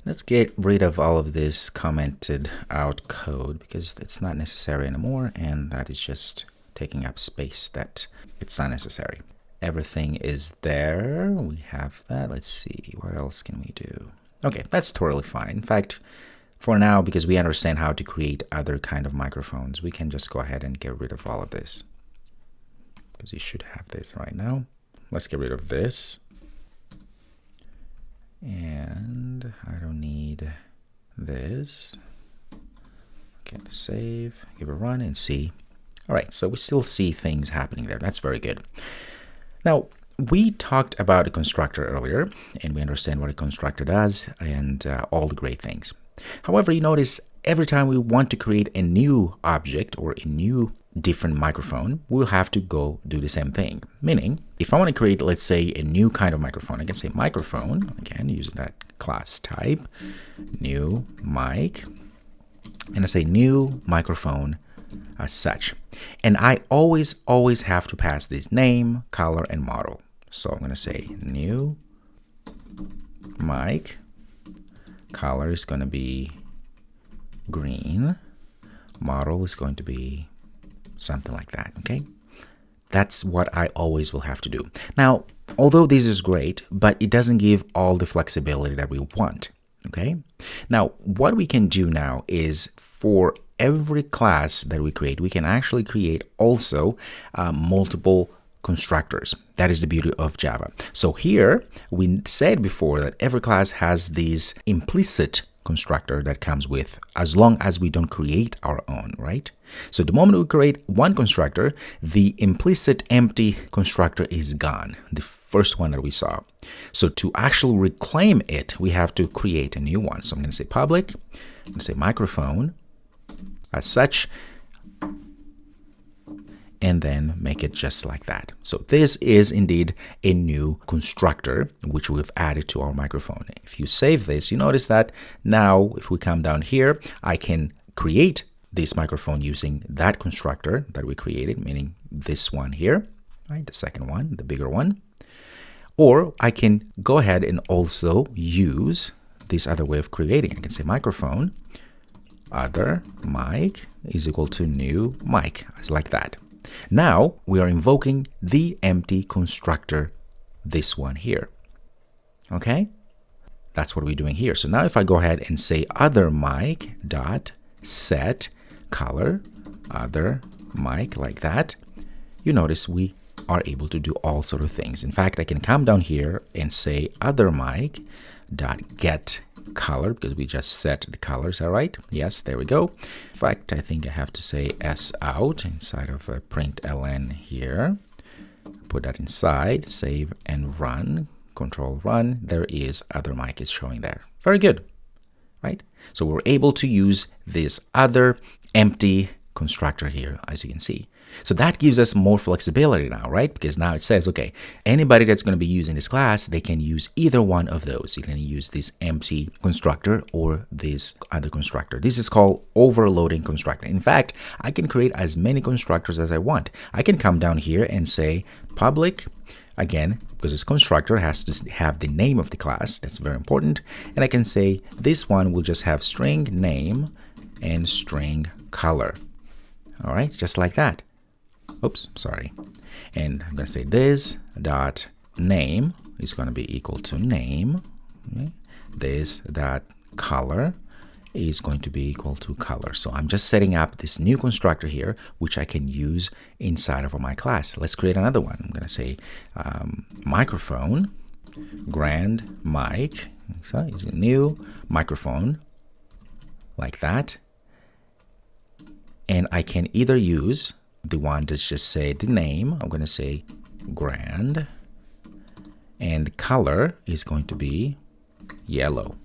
Let's get rid of all of this commented out code because it's not necessary anymore, and that is just taking up space that it's not necessary. Everything is there. We have that. Let's see, what else can we do? Okay, that's totally fine. In fact, for now, because we understand how to create other kind of microphones, we can just go ahead and get rid of all of this, because you should have this right now. Let's get rid of this. And I don't need this. Okay, save, give a run and see. All right, so we still see things happening there. That's very good. Now, we talked about a constructor earlier, and we understand what a constructor does and all the great things. However, you notice every time we want to create a new object or a new different microphone, we'll have to go do the same thing. Meaning, if I want to create, let's say, a new kind of microphone, I can say microphone, again, using that class type, new mic, and I say new microphone as such. And I always have to pass this name, color, and model. So I'm going to say new mic, color is going to be green, model is going to be something like that, okay? That's what I always will have to do. Now, although this is great, but it doesn't give all the flexibility that we want, okay? Now, what we can do now is for every class that we create, we can actually create also multiple constructors. That is the beauty of Java. So here, we said before that every class has this implicit constructor that comes with, as long as we don't create our own, right? So the moment we create one constructor, the implicit empty constructor is gone, the first one that we saw. So to actually reclaim it, we have to create a new one. So I'm going to say public, I'm going to say microphone as such, and then make it just like that. So this is indeed a new constructor, which we've added to our microphone. If you save this, you notice that now if we come down here, I can create this microphone using that constructor that we created, meaning this one here, right? The second one, the bigger one. Or I can go ahead and also use this other way of creating. I can say microphone, other mic is equal to new mic, it's like that. Now we are invoking the empty constructor, this one here. Okay, that's what we're doing here. So now if I go ahead and say other mic dot set color other mic like that, you notice we are able to do all sort of things. In fact, I can come down here and say other mic dot get color, because we just set the colors. All right, yes, there we go. In fact, I think I have to say s out inside of a println here, put that inside, save and run, control run. There is other mic is showing there. Very good, right? So we're able to use this other empty constructor here, as you can see. So that gives us more flexibility now, right? Because now it says, okay, anybody that's going to be using this class, they can use either one of those. You can use this empty constructor or this other constructor. This is called overloading constructor. In fact, I can create as many constructors as I want. I can come down here and say public, again, because this constructor has to have the name of the class. That's very important. And I can say this one will just have string name and string color. All right, just like that. Oops, sorry. And I'm going to say this dot name is going to be equal to name. Okay. This dot color is going to be equal to color. So I'm just setting up this new constructor here, which I can use inside of my class. Let's create another one. I'm going to say microphone, grand mic. So it's a new microphone like that. And I can either use the one that's just say the name. I'm going to say grand, and color is going to be yellow.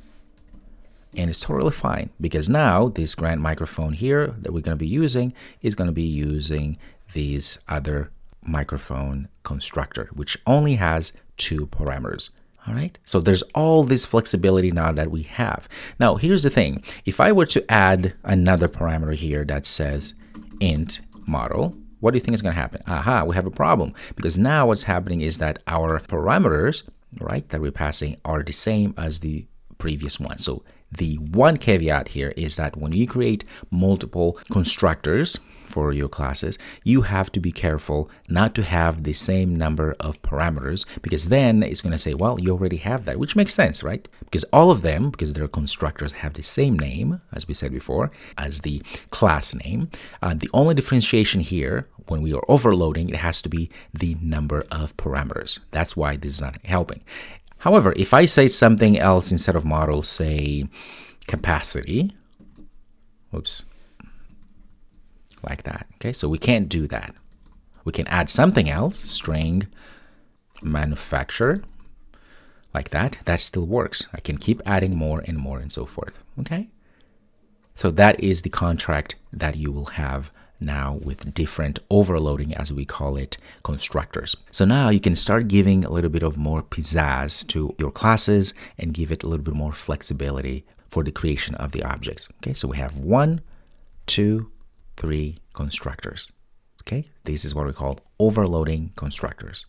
And it's totally fine, because now this grand microphone here that we're going to be using is going to be using this other microphone constructor, which only has 2 parameters. All right, so there's all this flexibility now that we have. Now, here's the thing. If I were to add another parameter here that says int model, what do you think is going to happen? Aha, we have a problem, because now what's happening is that our parameters, right, that we're passing are the same as the previous one. So the one caveat here is that when you create multiple constructors for your classes, you have to be careful not to have the same number of parameters, because then it's going to say, well, you already have that, which makes sense, right? Because all of them, because their constructors have the same name, as we said before, as the class name. The only differentiation here, when we are overloading, it has to be the number of parameters. That's why this is not helping. However, if I say something else instead of model, say capacity, whoops, like that. Okay, so we can't do that. We can add something else, string manufacturer, like that. That still works. I can keep adding more and more and so forth. Okay, so that is the contract that you will have now with different overloading, as we call it, constructors. So now you can start giving a little bit of more pizzazz to your classes and give it a little bit more flexibility for the creation of the objects. Okay, so we have 1, 2, 3 constructors. Okay, this is what we call overloading constructors.